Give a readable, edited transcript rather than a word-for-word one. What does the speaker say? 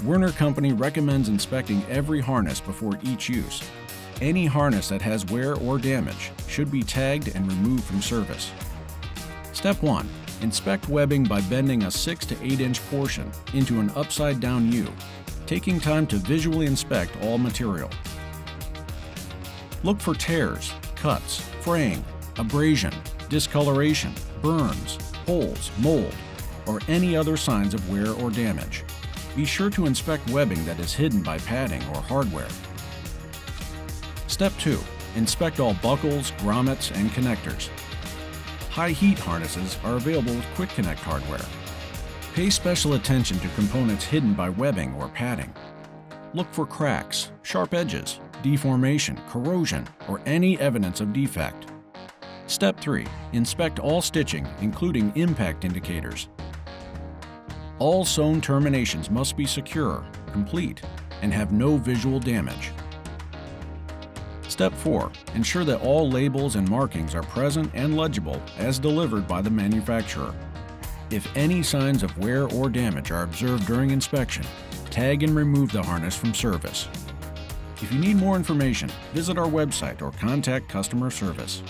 Werner Company recommends inspecting every harness before each use. Any harness that has wear or damage should be tagged and removed from service. Step 1. Inspect webbing by bending a 6 to 8 inch portion into an upside-down U, taking time to visually inspect all material. Look for tears, cuts, fraying, abrasion, discoloration, burns, holes, mold, or any other signs of wear or damage. Be sure to inspect webbing that is hidden by padding or hardware. Step 2. Inspect all buckles, grommets, and connectors. High heat harnesses are available with quick connect hardware. Pay special attention to components hidden by webbing or padding. Look for cracks, sharp edges, deformation, corrosion, or any evidence of defect. Step 3. Inspect all stitching, including impact indicators. All sewn terminations must be secure, complete, and have no visual damage. Step 4. Ensure that all labels and markings are present and legible as delivered by the manufacturer. If any signs of wear or damage are observed during inspection, tag and remove the harness from service. If you need more information, visit our website or contact customer service.